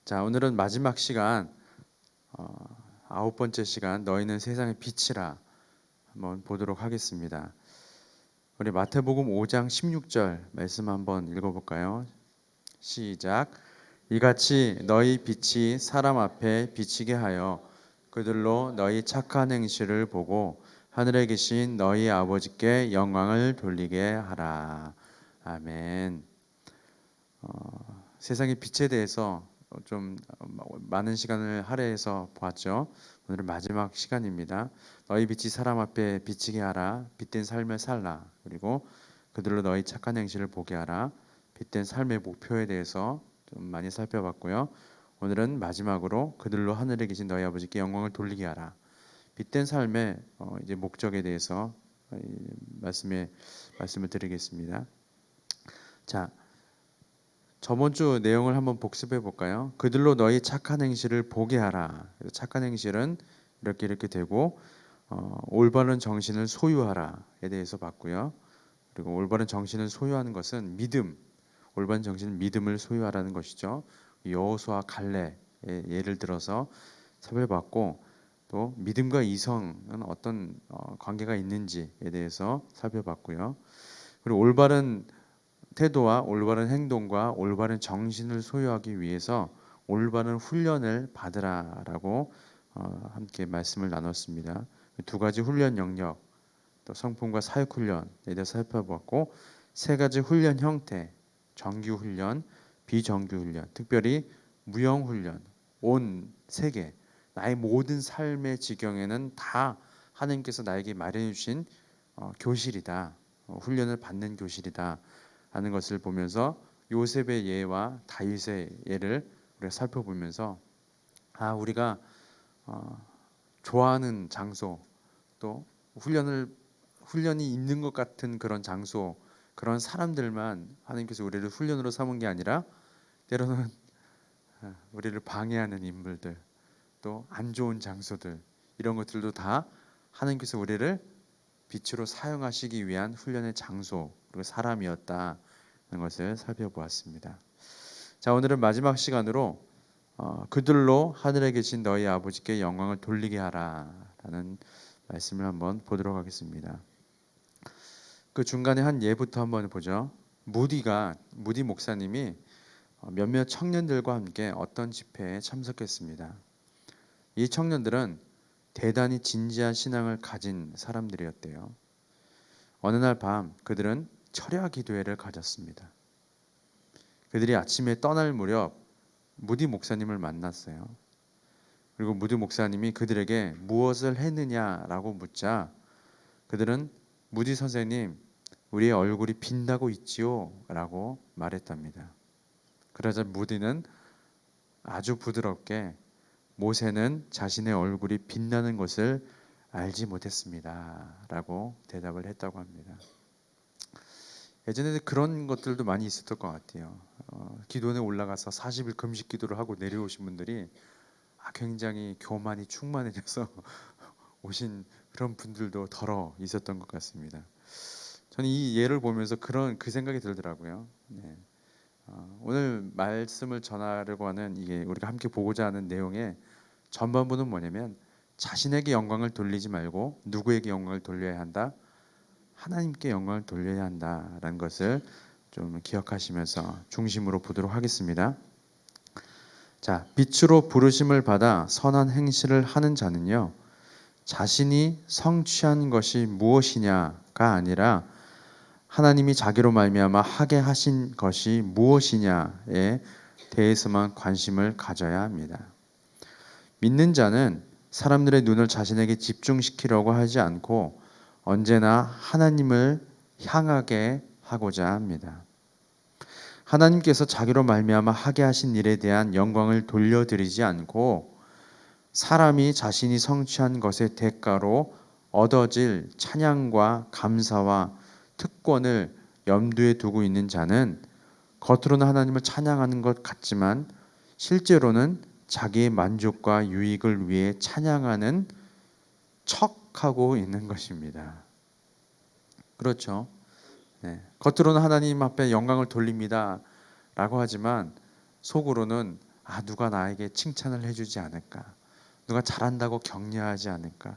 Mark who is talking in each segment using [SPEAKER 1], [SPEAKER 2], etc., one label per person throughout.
[SPEAKER 1] 자, 오늘은 마지막 시간, 아홉 번째 시간, 너희는 세상의 빛이라 한번 보도록 하겠습니다. 우리 마태복음 5장 16절 말씀 한번 읽어볼까요? 시작. 이같이 너희 빛이 사람 앞에 비치게 하여 그들로 너희 착한 행실을 보고 하늘에 계신 너희 아버지께 영광을 돌리게 하라. 아멘. 세상의 빛에 대해서 좀 많은 시간을 할애해서 보았죠. 오늘은 마지막 시간입니다. 너희 빛이 사람 앞에 비치게 하라. 빛된 삶을 살라. 그리고 그들로 너희 착한 행실을 보게 하라. 빛된 삶의 목표에 대해서 좀 많이 살펴봤고요. 오늘은 마지막으로 그들로 하늘에 계신 너희 아버지께 영광을 돌리게 하라. 빛된 삶의 이제 목적에 대해서 말씀을 드리겠습니다. 자, 저번 주 내용을 한번 복습해 볼까요? 그들로 너희 착한 행실을 보게 하라. 착한 행실은 이렇게 되고 올바른 정신을 소유하라에 대해서 봤고요. 그리고 올바른 정신을 소유하는 것은 믿음, 올바른 정신은 믿음을 소유하라는 것이죠. 여호수아 갈렙의 예를 들어서 살펴봤고 또 믿음과 이성은 어떤 관계가 있는지에 대해서 살펴봤고요. 그리고 올바른 태도와 올바른 행동과 올바른 정신을 소유하기 위해서 올바른 훈련을 받으라라고 함께 말씀을 나눴습니다. 두 가지 훈련 영역, 또 성품과 사역 훈련에 대해서 살펴봤고 세 가지 훈련 형태, 정규 훈련, 비정규 훈련, 특별히 무형 훈련, 온 세계, 나의 모든 삶의 지경에는 다 하나님께서 나에게 마련해 주신 교실이다, 훈련을 받는 교실이다 하는 것을 보면서 요셉의 예와 다윗의 예를 우리가 살펴보면서 우리가 좋아하는 장소 또 훈련이 있는 것 같은 그런 장소 그런 사람들만 하나님께서 우리를 훈련으로 삼은 게 아니라 때로는 우리를 방해하는 인물들 또 안 좋은 장소들 이런 것들도 다 하나님께서 우리를 빛으로 사용하시기 위한 훈련의 장소 그리고 사람이었다는 것을 살펴보았습니다. 자, 오늘은 마지막 시간으로 그들로 하늘에 계신 너희 아버지께 영광을 돌리게 하라라는 말씀을 한번 보도록 하겠습니다. 그 중간에 한 예부터 한번 보죠. 무디 목사님이 몇몇 청년들과 함께 어떤 집회에 참석했습니다. 이 청년들은 대단히 진지한 신앙을 가진 사람들이었대요. 어느 날 밤 그들은 철야 기도회를 가졌습니다. 그들이 아침에 떠날 무렵 무디 목사님을 만났어요. 그리고 무디 목사님이 그들에게 무엇을 했느냐라고 묻자 그들은 무디 선생님, 우리의 얼굴이 빛나고 있지요 라고 말했답니다. 그러자 무디는 아주 부드럽게 모세는 자신의 얼굴이 빛나는 것을 알지 못했습니다 라고 대답을 했다고 합니다. 예전에 그런 것들도 많이 있었던 것 같아요. 기도원에 올라가서 40일 금식 기도를 하고 내려오신 분들이 굉장히 교만이 충만해져서 오신 그런 분들도 더러 있었던 것 같습니다. 저는 이 예를 보면서 그 생각이 들더라고요. 네. 오늘 말씀을 전하려고 하는 이게 우리가 함께 보고자 하는 내용의 전반부는 뭐냐면 자신에게 영광을 돌리지 말고 누구에게 영광을 돌려야 한다? 하나님께 영광을 돌려야 한다라는 것을 좀 기억하시면서 중심으로 보도록 하겠습니다. 자, 빛으로 부르심을 받아 선한 행실을 하는 자는요, 자신이 성취한 것이 무엇이냐가 아니라 하나님이 자기로 말미암아 하게 하신 것이 무엇이냐에 대해서만 관심을 가져야 합니다. 믿는 자는 사람들의 눈을 자신에게 집중시키려고 하지 않고 언제나 하나님을 향하게 하고자 합니다. 하나님께서 자기로 말미암아 하게 하신 일에 대한 영광을 돌려드리지 않고 사람이 자신이 성취한 것의 대가로 얻어질 찬양과 감사와 특권을 염두에 두고 있는 자는 겉으로는 하나님을 찬양하는 것 같지만 실제로는 자기의 만족과 유익을 위해 찬양하는 척하고 있는 것입니다. 그렇죠? 네. 겉으로는 하나님 앞에 영광을 돌립니다 라고 하지만 속으로는 누가 나에게 칭찬을 해주지 않을까, 누가 잘한다고 격려하지 않을까,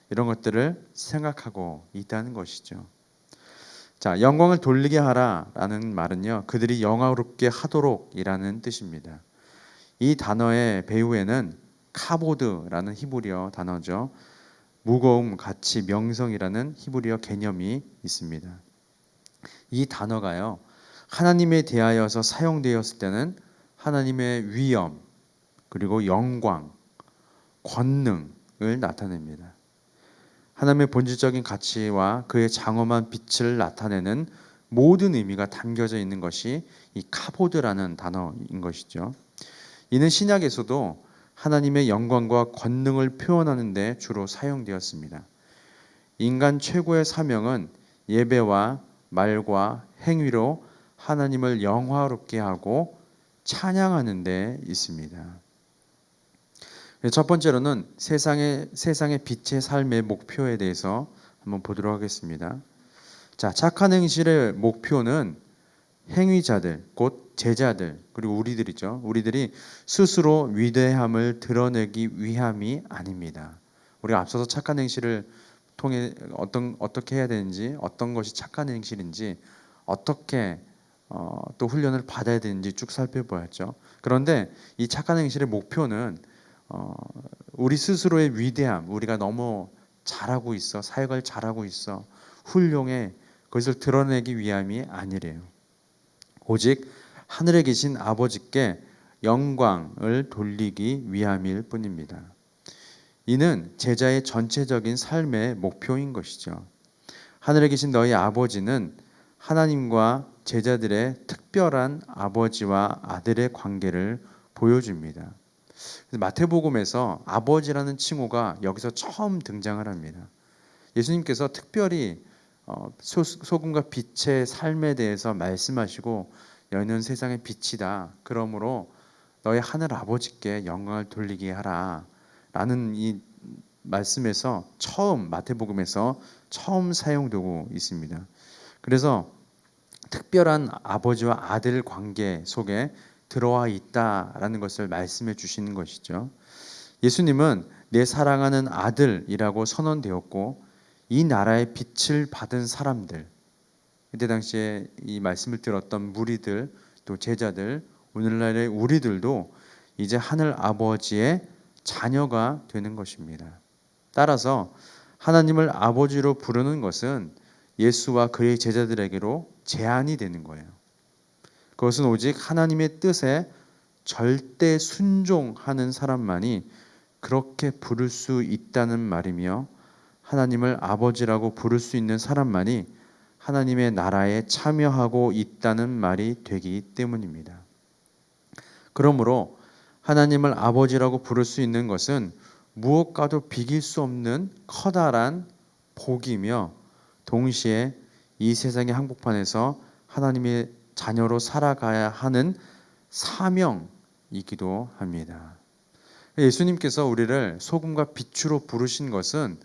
[SPEAKER 1] 이런 것들을 생각하고 있다는 것이죠. 자, 영광을 돌리게 하라라는 말은요, 그들이 영화롭게 하도록이라는 뜻입니다. 이 단어의 배후에는 카보드라는 히브리어 단어죠. 무거움, 가치, 명성이라는 히브리어 개념이 있습니다. 이 단어가요, 하나님에 대하여서 사용되었을 때는 하나님의 위엄, 그리고 영광, 권능을 나타냅니다. 하나님의 본질적인 가치와 그의 장엄한 빛을 나타내는 모든 의미가 담겨져 있는 것이 이 카보드라는 단어인 것이죠. 이는 신약에서도 하나님의 영광과 권능을 표현하는 데 주로 사용되었습니다. 인간 최고의 사명은 예배와 말과 행위로 하나님을 영화롭게 하고 찬양하는 데 있습니다. 첫 번째로는 세상의 빛의 삶의 목표에 대해서 한번 보도록 하겠습니다. 자, 착한 행실의 목표는 행위자들, 곧 제자들, 그리고 우리들이죠. 우리들이 스스로 위대함을 드러내기 위함이 아닙니다. 우리가 앞서서 착한 행실을 통해 어떻게 해야 되는지, 어떤 것이 착한 행실인지, 어떻게 또 훈련을 받아야 되는지 쭉 살펴보았죠. 그런데 이 착한 행실의 목표는 우리 스스로의 위대함, 우리가 너무 잘하고 있어, 사역을 잘하고 있어, 훌륭해, 그것을 드러내기 위함이 아니래요. 오직 하늘에 계신 아버지께 영광을 돌리기 위함일 뿐입니다. 이는 제자의 전체적인 삶의 목표인 것이죠. 하늘에 계신 너희 아버지는 하나님과 제자들의 특별한 아버지와 아들의 관계를 보여줍니다. 마태복음에서 아버지라는 칭호가 여기서 처음 등장을 합니다. 예수님께서 특별히 소금과 빛의 삶에 대해서 말씀하시고 너희는 세상의 빛이다. 그러므로 너희 하늘 아버지께 영광을 돌리게 하라. 라는 이 말씀에서 마태복음에서 처음 사용되고 있습니다. 그래서 특별한 아버지와 아들 관계 속에 들어와 있다라는 것을 말씀해 주시는 것이죠. 예수님은 내 사랑하는 아들이라고 선언되었고 이 나라의 빛을 받은 사람들, 그때 당시에 이 말씀을 들었던 무리들, 또 제자들, 오늘날의 우리들도 이제 하늘 아버지의 자녀가 되는 것입니다. 따라서 하나님을 아버지로 부르는 것은 예수와 그의 제자들에게로 제한이 되는 거예요. 그것은 오직 하나님의 뜻에 절대 순종하는 사람만이 그렇게 부를 수 있다는 말이며, 하나님을 아버지라고 부를 수 있는 사람만이 하나님의 나라에 참여하고 있다는 말이 되기 때문입니다. 그러므로 하나님을 아버지라고 부를 수 있는 것은 무엇과도 비길 수 없는 커다란 복이며, 동시에 이 세상의 한복판에서 하나님의 자녀로 살아가야 하는 사명이기도 합니다. 예수님께서 우리를 소금과 빛으로 부르신 것은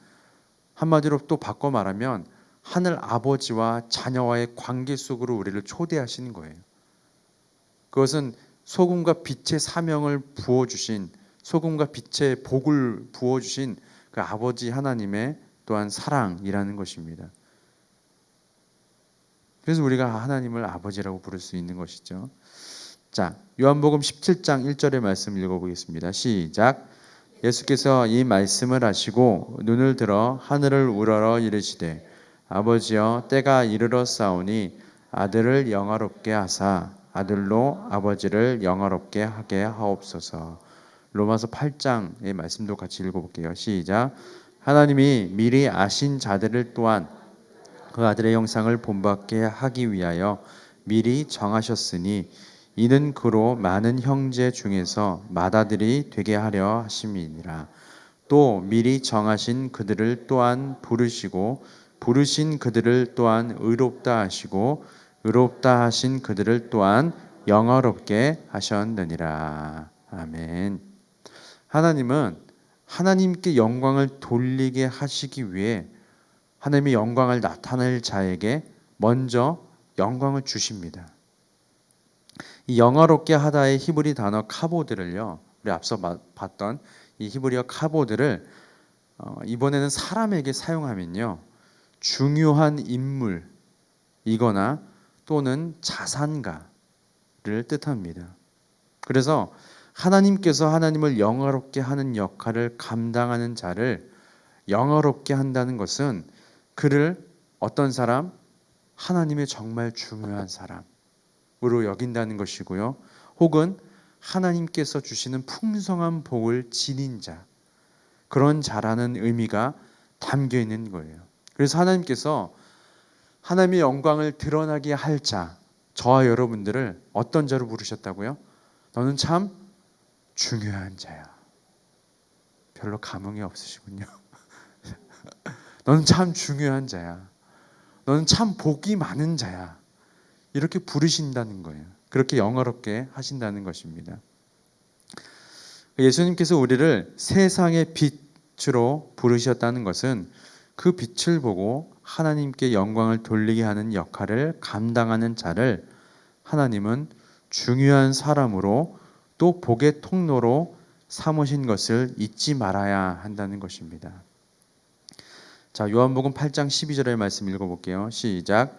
[SPEAKER 1] 한마디로 또 바꿔 말하면 하늘 아버지와 자녀와의 관계 속으로 우리를 초대하시는 거예요. 그것은 소금과 빛의 사명을 부어주신, 소금과 빛의 복을 부어주신 그 아버지 하나님의 또한 사랑이라는 것입니다. 그래서 우리가 하나님을 아버지라고 부를 수 있는 것이죠. 자, 요한복음 17장 1절의 말씀 읽어보겠습니다. 시작. 예수께서 이 말씀을 하시고 눈을 들어 하늘을 우러러 이르시되 아버지여 때가 이르렀사오니 아들을 영화롭게 하사 아들로 아버지를 영화롭게 하게 하옵소서. 로마서 8장의 말씀도 같이 읽어볼게요. 시작. 하나님이 미리 아신 자들을 또한 그 아들의 형상을 본받게 하기 위하여 미리 정하셨으니 이는 그로 많은 형제 중에서 맏아들이 되게 하려 하심이니라. 또 미리 정하신 그들을 또한 부르시고 부르신 그들을 또한 의롭다 하시고 의롭다 하신 그들을 또한 영화롭게 하셨느니라. 아멘. 하나님은 하나님께 영광을 돌리게 하시기 위해 하나님의 영광을 나타낼 자에게 먼저 영광을 주십니다. 이 영화롭게 하다의 히브리 단어 카보드를요, 우리 앞서 봤던 이 히브리어 카보드를 이번에는 사람에게 사용하면요, 중요한 인물이거나 또는 자산가를 뜻합니다. 그래서 하나님께서 하나님을 영화롭게 하는 역할을 감당하는 자를 영화롭게 한다는 것은 그를 어떤 사람, 하나님의 정말 중요한 사람으로 여긴다는 것이고요. 혹은 하나님께서 주시는 풍성한 복을 지닌 자, 그런 자라는 의미가 담겨 있는 거예요. 그래서 하나님께서 하나님의 영광을 드러나게 할 자, 저와 여러분들을 어떤 자로 부르셨다고요? 너는 참 중요한 자야. 별로 감흥이 없으시군요. 너는 참 중요한 자야. 너는 참 복이 많은 자야. 이렇게 부르신다는 거예요. 그렇게 영화롭게 하신다는 것입니다. 예수님께서 우리를 세상의 빛으로 부르셨다는 것은 그 빛을 보고 하나님께 영광을 돌리게 하는 역할을 감당하는 자를 하나님은 중요한 사람으로 또 복의 통로로 삼으신 것을 잊지 말아야 한다는 것입니다. 자, 요한복음 8장 12절의 말씀 읽어볼게요. 시작.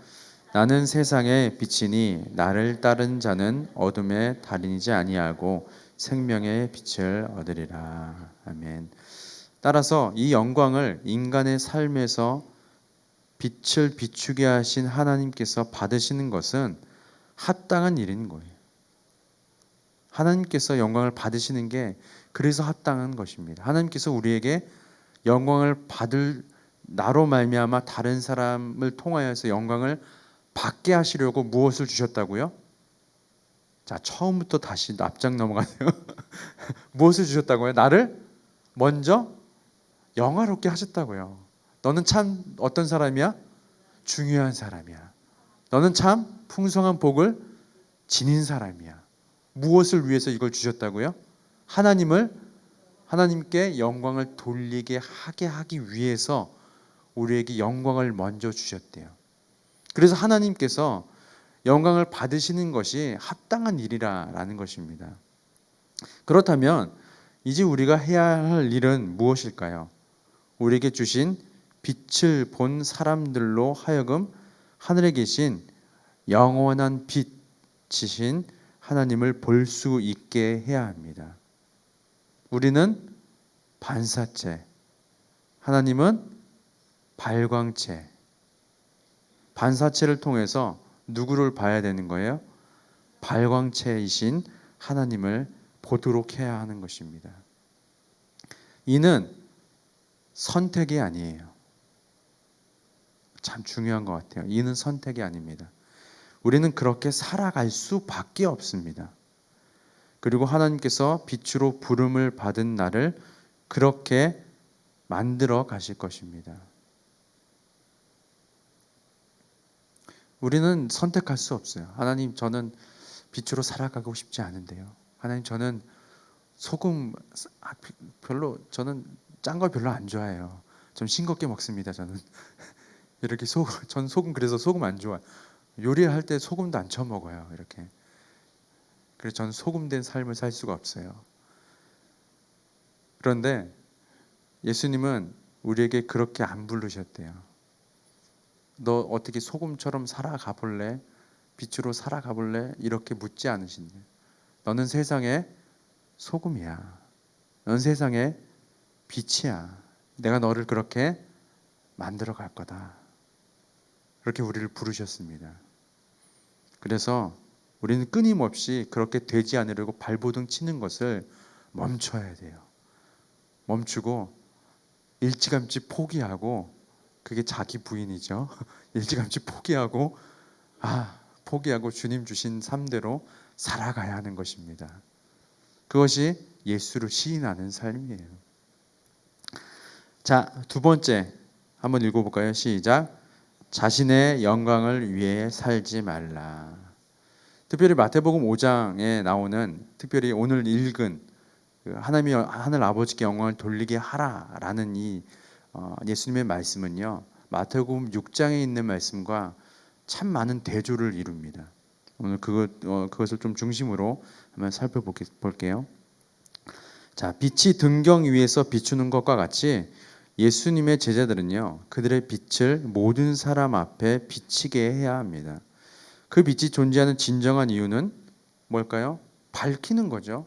[SPEAKER 1] 나는 세상의 빛이니 나를 따른 자는 어둠에 달인이지 아니하고 생명의 빛을 얻으리라. 아멘. 따라서 이 영광을 인간의 삶에서 빛을 비추게 하신 하나님께서 받으시는 것은 합당한 일인 거예요. 하나님께서 영광을 받으시는 게 그래서 합당한 것입니다. 하나님께서 우리에게 영광을 받을 나로 말미암아 다른 사람을 통하여서 영광을 받게 하시려고 무엇을 주셨다고요? 자, 처음부터 다시 앞장 넘어가세요. 무엇을 주셨다고요? 나를 먼저 영화롭게 하셨다고요. 너는 참 어떤 사람이야? 중요한 사람이야. 너는 참 풍성한 복을 지닌 사람이야. 무엇을 위해서 이걸 주셨다고요? 하나님께 영광을 돌리게 하기 위해서 우리에게 영광을 먼저 주셨대요. 그래서 하나님께서 영광을 받으시는 것이 합당한 일이라는 것입니다. 그렇다면 이제 우리가 해야 할 일은 무엇일까요? 우리에게 주신 빛을 본 사람들로 하여금 하늘에 계신 영원한 빛이신 하나님을 볼 수 있게 해야 합니다. 우리는 반사체, 하나님은 발광체. 반사체를 통해서 누구를 봐야 되는 거예요? 발광체이신 하나님을 보도록 해야 하는 것입니다. 이는 선택이 아니에요. 참 중요한 것 같아요. 이는 선택이 아닙니다. 우리는 그렇게 살아갈 수밖에 없습니다. 그리고 하나님께서 빛으로 부름을 받은 나를 그렇게 만들어 가실 것입니다. 우리는 선택할 수 없어요. 하나님, 저는 빛으로 살아가고 싶지 않은데요. 하나님, 저는 소금 저는 짠 걸 별로 안 좋아해요. 좀 싱겁게 먹습니다. 저는 이렇게 전 소금, 그래서 소금 안 좋아. 요리할 때 소금도 안 쳐 먹어요. 이렇게. 그래서 전 소금된 삶을 살 수가 없어요. 그런데 예수님은 우리에게 그렇게 안 부르셨대요. 너 어떻게 소금처럼 살아가 볼래? 빛으로 살아가 볼래? 이렇게 묻지 않으신대. 너는 세상의 소금이야. 넌 세상의 빛이야. 내가 너를 그렇게 만들어 갈 거다. 그렇게 우리를 부르셨습니다. 그래서 우리는 끊임없이 그렇게 되지 않으려고 발버둥 치는 것을 멈춰야 돼요. 멈추고 일찌감치 포기하고, 그게 자기 부인이죠. 일찌감치 포기하고 주님 주신 삶대로 살아가야 하는 것입니다. 그것이 예수를 시인하는 삶이에요. 자, 두 번째 한번 읽어볼까요? 시작. 자신의 영광을 위해 살지 말라. 특별히 마태복음 5장에 나오는, 특별히 오늘 읽은 하나님이 하늘 아버지께 영광을 돌리게 하라라는 이 예수님의 말씀은요, 마태복음 6장에 있는 말씀과 참 많은 대조를 이룹니다. 오늘 그것을 좀 중심으로 한번 살펴볼게요. 자, 빛이 등경 위에서 비추는 것과 같이 예수님의 제자들은요, 그들의 빛을 모든 사람 앞에 비치게 해야 합니다. 그 빛이 존재하는 진정한 이유는 뭘까요? 밝히는 거죠.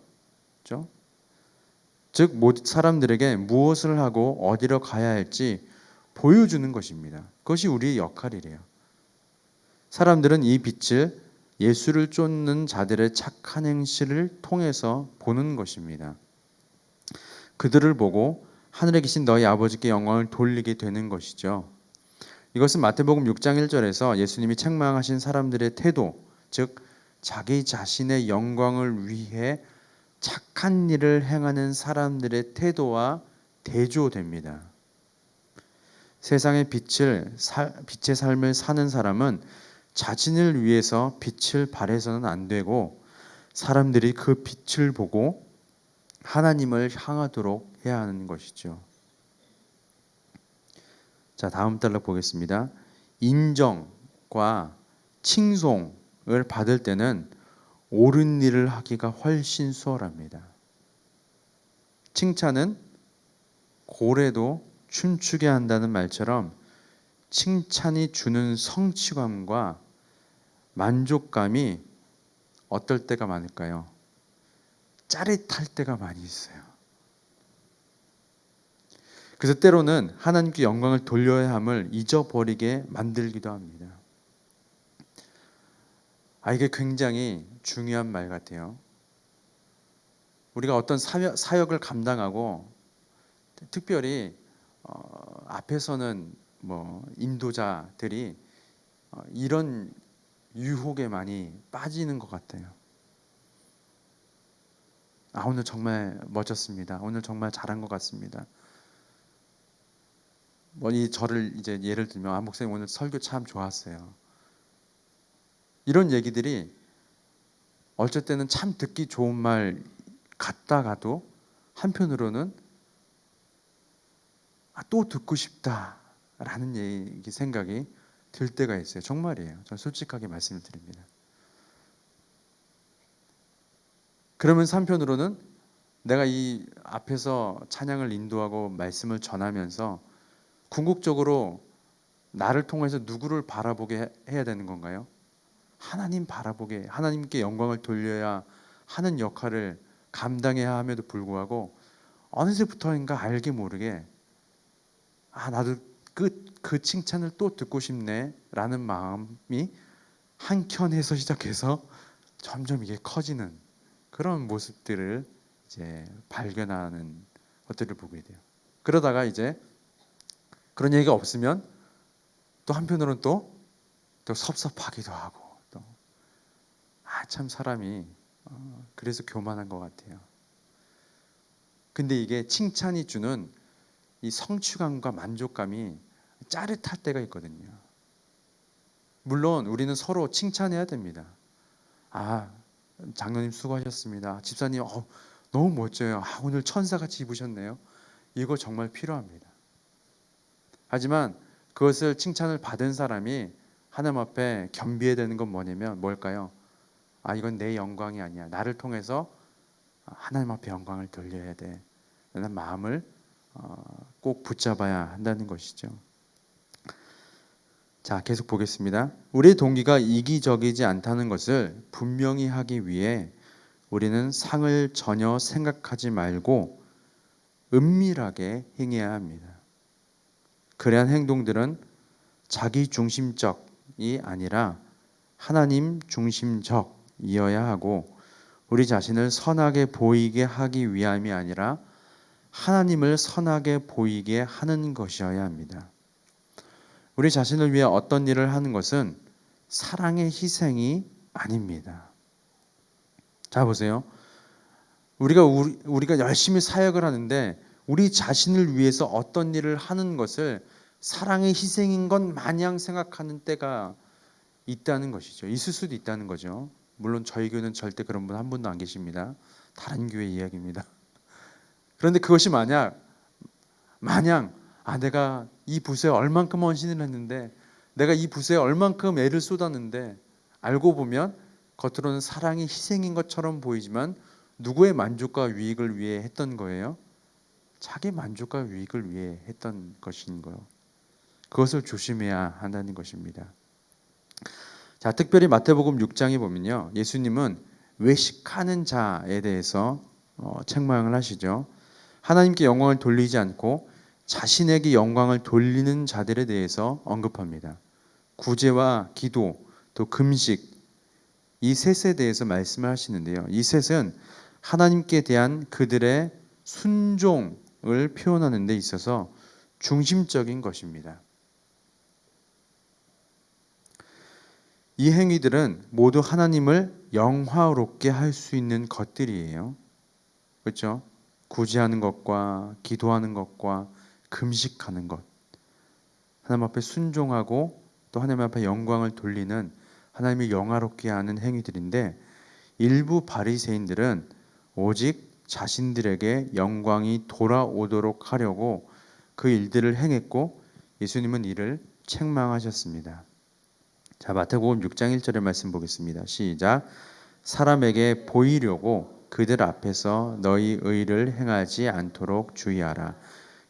[SPEAKER 1] 그렇죠? 즉 모든 사람들에게 무엇을 하고 어디로 가야 할지 보여주는 것입니다. 그것이 우리의 역할이래요. 사람들은 이 빛을 예수를 쫓는 자들의 착한 행실을 통해서 보는 것입니다. 그들을 보고 하늘에 계신 너희 아버지께 영광을 돌리게 되는 것이죠. 이것은 마태복음 6장 1절에서 예수님이 책망하신 사람들의 태도, 즉 자기 자신의 영광을 위해 착한 일을 행하는 사람들의 태도와 대조됩니다. 세상의 빛의 삶을 사는 사람은 자신을 위해서 빛을 발해서는 안 되고 사람들이 그 빛을 보고 하나님을 향하도록 해야 하는 것이죠. 자, 다음 단락 보겠습니다. 인정과 칭송을 받을 때는 옳은 일을 하기가 훨씬 수월합니다. 칭찬은 고래도 춤추게 한다는 말처럼 칭찬이 주는 성취감과 만족감이 어떨 때가 많을까요? 짜릿할 때가 많이 있어요. 그래서 때로는 하나님께 영광을 돌려야 함을 잊어버리게 만들기도 합니다. 이게 굉장히 중요한 말 같아요. 우리가 어떤 사역을 감당하고 특별히 앞에서는 인도자들이 이런 유혹에 많이 빠지는 것 같아요. 오늘 정말 멋졌습니다. 오늘 정말 잘한 것 같습니다. 저를 이제 예를 들면 목사님 오늘 설교 참 좋았어요. 이런 얘기들이 어쩔 때는 참 듣기 좋은 말 같다가도 한편으로는 또 듣고 싶다라는 생각이 들 때가 있어요. 정말이에요. 저는 솔직하게 말씀을 드립니다. 그러면서 한편으로는 내가 이 앞에서 찬양을 인도하고 말씀을 전하면서 궁극적으로 나를 통해서 누구를 바라보게 해야 되는 건가요? 하나님 바라보게, 하나님께 영광을 돌려야 하는 역할을 감당해야 함에도 불구하고 어느새부터인가 알게 모르게 나도 그 칭찬을 또 듣고 싶네 라는 마음이 한켠에서 시작해서 점점 이게 커지는 그런 모습들을 이제 발견하는 것들을 보게 돼요. 그러다가 이제 그런 얘기가 없으면 또 한편으로는 또 섭섭하기도 하고 참 사람이 그래서 교만한 것 같아요. 근데 이게 칭찬이 주는 이 성취감과 만족감이 짜릿할 때가 있거든요. 물론 우리는 서로 칭찬해야 됩니다. 장로님 수고하셨습니다. 집사님 너무 멋져요. 오늘 천사같이 입으셨네요. 이거 정말 필요합니다. 하지만 그것을 칭찬을 받은 사람이 하나님 앞에 겸비해야 되는 건 뭘까요? 이건 내 영광이 아니야. 나를 통해서 하나님 앞에 영광을 돌려야 돼. 라는 마음을 꼭 붙잡아야 한다는 것이죠. 자, 계속 보겠습니다. 우리의 동기가 이기적이지 않다는 것을 분명히 하기 위해 우리는 상을 전혀 생각하지 말고 은밀하게 행해야 합니다. 그러한 행동들은 자기 중심적이 아니라 하나님 중심적이어야 하고 우리 자신을 선하게 보이게 하기 위함이 아니라 하나님을 선하게 보이게 하는 것이어야 합니다. 우리 자신을 위해 어떤 일을 하는 것은 사랑의 희생이 아닙니다. 자, 보세요. 우리가 열심히 사역을 하는데 우리 자신을 위해서 어떤 일을 하는 것을 사랑의 희생인 것 마냥 생각하는 때가 있다는 것이죠. 있을 수도 있다는 거죠. 물론 저희 교회는 절대 그런 분 한 분도 안 계십니다. 다른 교회 이야기입니다. 그런데 그것이 마냥 내가 이 부서에 얼만큼 헌신을 했는데 내가 이 부서에 얼만큼 애를 쏟았는데 알고 보면 겉으로는 사랑이 희생인 것처럼 보이지만 누구의 만족과 유익을 위해 했던 거예요? 자기 만족과 유익을 위해 했던 것인 거예요. 그것을 조심해야 한다는 것입니다. 자, 특별히 마태복음 6장에 보면요, 예수님은 외식하는 자에 대해서 책망을 하시죠. 하나님께 영광을 돌리지 않고 자신에게 영광을 돌리는 자들에 대해서 언급합니다. 구제와 기도, 또 금식, 이 셋에 대해서 말씀을 하시는데요. 이 셋은 하나님께 대한 그들의 순종을 표현하는 데 있어서 중심적인 것입니다. 이 행위들은 모두 하나님을 영화롭게 할 수 있는 것들이에요. 그렇죠? 구제하는 것과 기도하는 것과 금식하는 것, 하나님 앞에 순종하고 또 하나님 앞에 영광을 돌리는, 하나님을 영화롭게 하는 행위들인데, 일부 바리새인들은 오직 자신들에게 영광이 돌아오도록 하려고 그 일들을 행했고 예수님은 이를 책망하셨습니다. 자, 마태복음 6장 1절의 말씀 보겠습니다. 시작. 사람에게 보이려고 그들 앞에서 너희 의를 행하지 않도록 주의하라.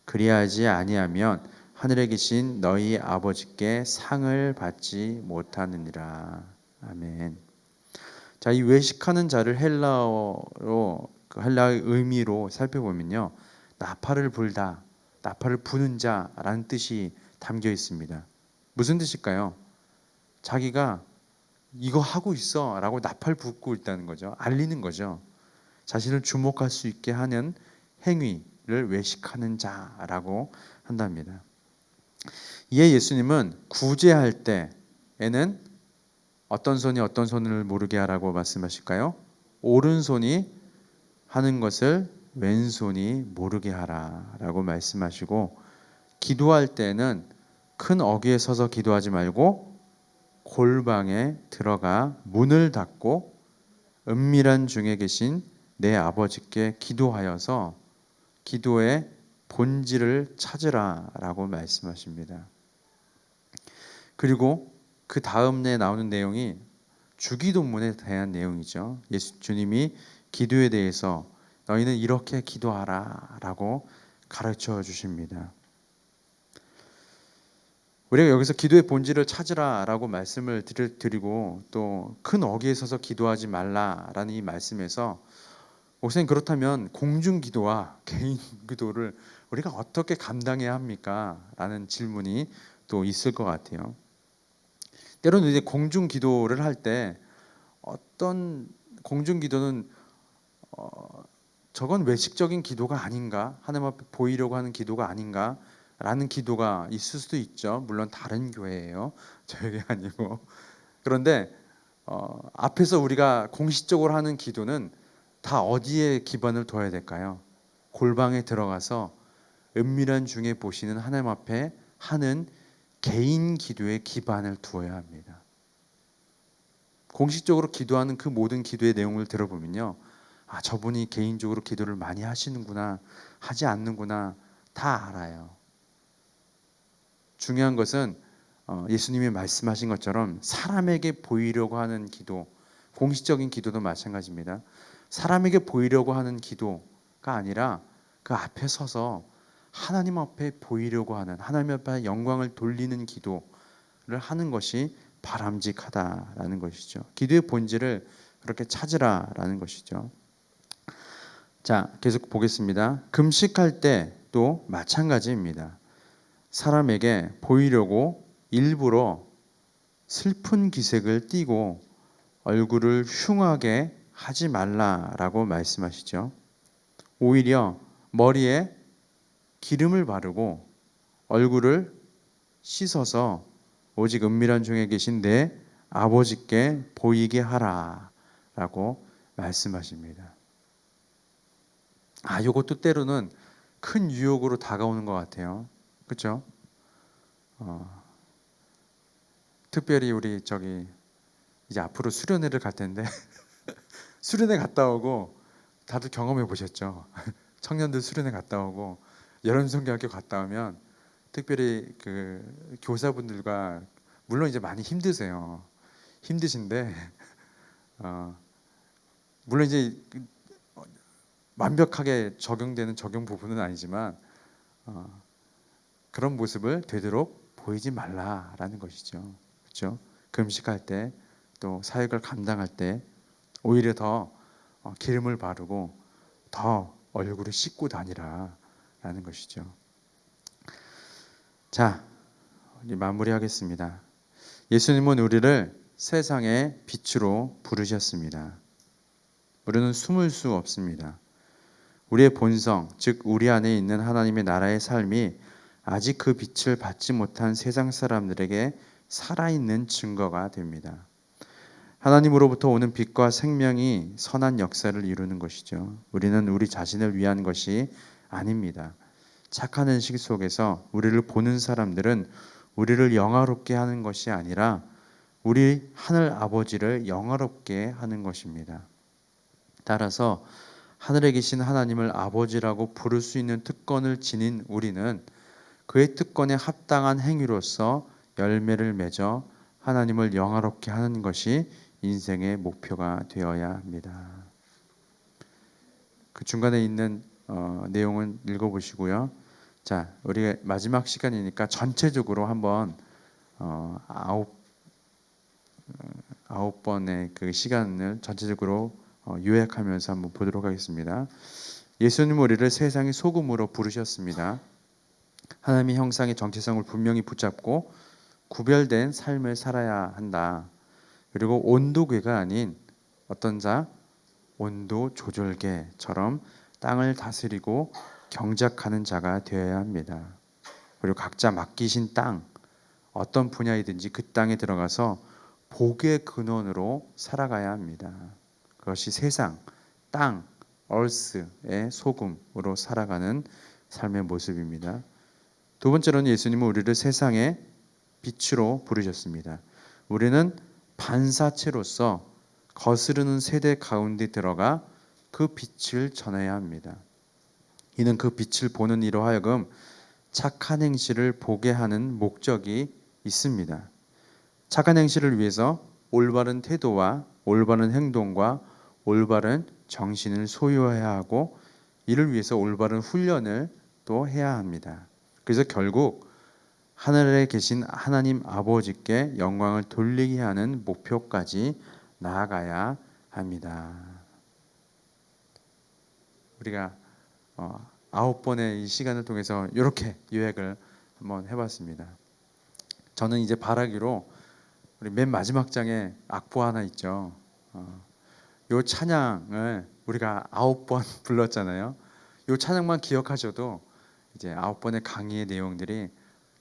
[SPEAKER 1] 그리하지 아니하면 하늘에 계신 너희 아버지께 상을 받지 못하느니라. 아멘. 자, 이 외식하는 자를 헬라의 의미로 살펴보면요, 나팔을 불다, 나팔을 부는 자라는 뜻이 담겨 있습니다. 무슨 뜻일까요? 자기가 이거 하고 있어라고 나팔 붓고 있다는 거죠. 알리는 거죠. 자신을 주목할 수 있게 하는 행위를 외식하는 자라고 한답니다. 이에 예수님은 구제할 때에는 어떤 손이 어떤 손을 모르게 하라고 말씀하실까요? 오른손이 하는 것을 왼손이 모르게 하라라고 말씀하시고, 기도할 때는 큰 어귀에 서서 기도하지 말고 골방에 들어가 문을 닫고 은밀한 중에 계신 내 아버지께 기도하여서 기도의 본질을 찾으라라고 말씀하십니다. 그리고 그 다음에 나오는 내용이 주기도문에 대한 내용이죠. 주님이 기도에 대해서 너희는 이렇게 기도하라라고 가르쳐 주십니다. 우리가 여기서 기도의 본질을 찾으라라고 말씀을 드리고 또 큰 어귀에 서서 기도하지 말라라는 이 말씀에서, 목사님 그렇다면 공중 기도와 개인 기도를 우리가 어떻게 감당해야 합니까? 라는 질문이 또 있을 것 같아요. 때로는 이제 공중 기도를 할 때 어떤 공중 기도는 저건 외식적인 기도가 아닌가, 하나님 앞에 보이려고 하는 기도가 아닌가 라는 기도가 있을 수도 있죠. 물론 다른 교회예요, 저에게 아니고. 그런데 앞에서 우리가 공식적으로 하는 기도는 다 어디에 기반을 둬야 될까요? 골방에 들어가서 은밀한 중에 보시는 하나님 앞에 하는 개인 기도에 기반을 두어야 합니다. 공식적으로 기도하는 그 모든 기도의 내용을 들어보면요, 아, 저분이 개인적으로 기도를 많이 하시는구나, 하지 않는구나 다 알아요. 중요한 것은 예수님이 말씀하신 것처럼 사람에게 보이려고 하는 기도, 공식적인 기도도 마찬가지입니다. 사람에게 보이려고 하는 기도가 아니라 그 앞에 서서 하나님 앞에 보이려고 하는, 하나님 앞에 영광을 돌리는 기도를 하는 것이 바람직하다라는 것이죠. 기도의 본질을 그렇게 찾으라라는 것이죠. 자, 계속 보겠습니다. 금식할 때도 마찬가지입니다. 사람에게 보이려고 일부러 슬픈 기색을 띠고 얼굴을 흉하게 하지 말라라고 말씀하시죠. 오히려 머리에 기름을 바르고 얼굴을 씻어서 오직 은밀한 중에 계신 내 아버지께 보이게 하라라고 말씀하십니다. 아, 이것도 때로는 큰 유혹으로 다가오는 것 같아요. 그렇죠? 특별히 우리 이제 앞으로 수련회를 갈 텐데 수련회 갔다 오고 다들 경험해 보셨죠? 청년들 수련회 갔다 오고 여름성경학교 갔다 오면 특별히 그 교사분들과, 물론 이제 많이 힘드세요. 힘드신데 물론 이제 완벽하게 적용되는 적용 부분은 아니지만 그런 모습을 되도록 보이지 말라라는 것이죠. 그렇죠? 금식할 때 또 사역을 감당할 때 오히려 더 기름을 바르고 더 얼굴을 씻고 다니라라는 것이죠. 자, 이제 마무리하겠습니다. 예수님은 우리를 세상의 빛으로 부르셨습니다. 우리는 숨을 수 없습니다. 우리의 본성, 즉 우리 안에 있는 하나님의 나라의 삶이 아직 그 빛을 받지 못한 세상 사람들에게 살아있는 증거가 됩니다. 하나님으로부터 오는 빛과 생명이 선한 역사를 이루는 것이죠. 우리는 우리 자신을 위한 것이 아닙니다. 착한 인식 속에서 우리를 보는 사람들은 우리를 영화롭게 하는 것이 아니라 우리 하늘 아버지를 영화롭게 하는 것입니다. 따라서 하늘에 계신 하나님을 아버지라고 부를 수 있는 특권을 지닌 우리는 그의 특권에 합당한 행위로서 열매를 맺어 하나님을 영화롭게 하는 것이 인생의 목표가 되어야 합니다. 그 중간에 있는 내용은 읽어보시고요. 자, 우리 마지막 시간이니까 전체적으로 한번 아홉 번의 그 시간을 전체적으로 요약하면서 한번 보도록 하겠습니다. 예수님은 우리를 세상의 소금으로 부르셨습니다. 하나님의 형상의 정체성을 분명히 붙잡고 구별된 삶을 살아야 한다. 그리고 온도계가 아닌 어떤 자 온도 조절계처럼 땅을 다스리고 경작하는 자가 되어야 합니다. 그리고 각자 맡기신 땅 어떤 분야이든지 그 땅에 들어가서 복의 근원으로 살아가야 합니다. 그것이 세상, 땅, 얼스의 소금으로 살아가는 삶의 모습입니다. 두 번째로는 예수님은 우리를 세상의 빛으로 부르셨습니다. 우리는 반사체로서 거스르는 세대 가운데 들어가 그 빛을 전해야 합니다. 이는 그 빛을 보는 이로 하여금 착한 행실을 보게 하는 목적이 있습니다. 착한 행실을 위해서 올바른 태도와 올바른 행동과 올바른 정신을 소유해야 하고 이를 위해서 올바른 훈련을 또 해야 합니다. 그래서 결국 하늘에 계신 하나님 아버지께 영광을 돌리게 하는 목표까지 나아가야 합니다. 우리가 9번의 이 시간을 통해서 이렇게 요약을 한번 해봤습니다. 저는 이제 바라기로 우리 맨 마지막 장에 악보 하나 있죠. 요 찬양을 우리가 9번 불렀잖아요. 요 찬양만 기억하셔도 이제 9번의 강의의 내용들이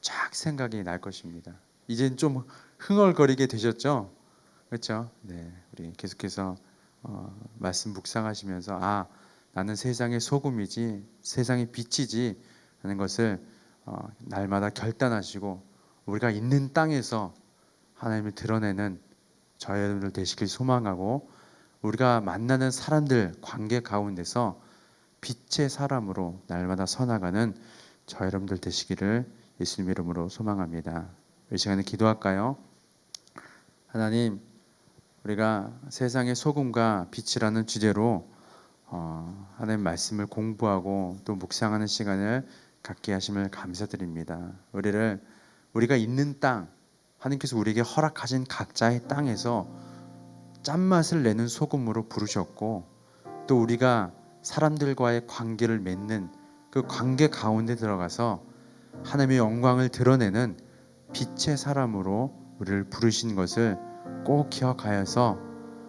[SPEAKER 1] 쫙 생각이 날 것입니다. 이젠 좀 흥얼거리게 되셨죠? 그렇죠? 네, 우리 계속해서 말씀 묵상하시면서 나는 세상의 소금이지 세상의 빛이지 하는 것을 날마다 결단하시고 우리가 있는 땅에서 하나님을 드러내는 저희 여러분들 되시길 소망하고 우리가 만나는 사람들 관계 가운데서 빛의 사람으로 날마다 서나가는 저희 여러분들 되시기를 예수님 이름으로 소망합니다. 이 시간에 기도할까요? 하나님, 우리가 세상의 소금과 빛이라는 주제로 하나님 말씀을 공부하고 또 묵상하는 시간을 갖게 하심을 감사드립니다. 우리가 있는 땅, 하나님께서 우리에게 허락하신 각자의 땅에서 짠맛을 내는 소금으로 부르셨고 또 우리가 사람들과의 관계를 맺는 그 관계 가운데 들어가서 하나님의 영광을 드러내는 빛의 사람으로 우리를 부르신 것을 꼭 기억하여서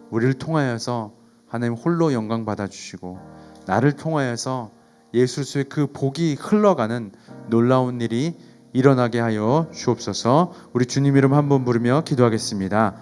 [SPEAKER 1] 우리를 통하여서 하나님 홀로 영광 받아주시고 나를 통하여서 예수 그리스도의 그 복이 흘러가는 놀라운 일이 일어나게 하여 주옵소서. 우리 주님 이름 한번 부르며 기도하겠습니다.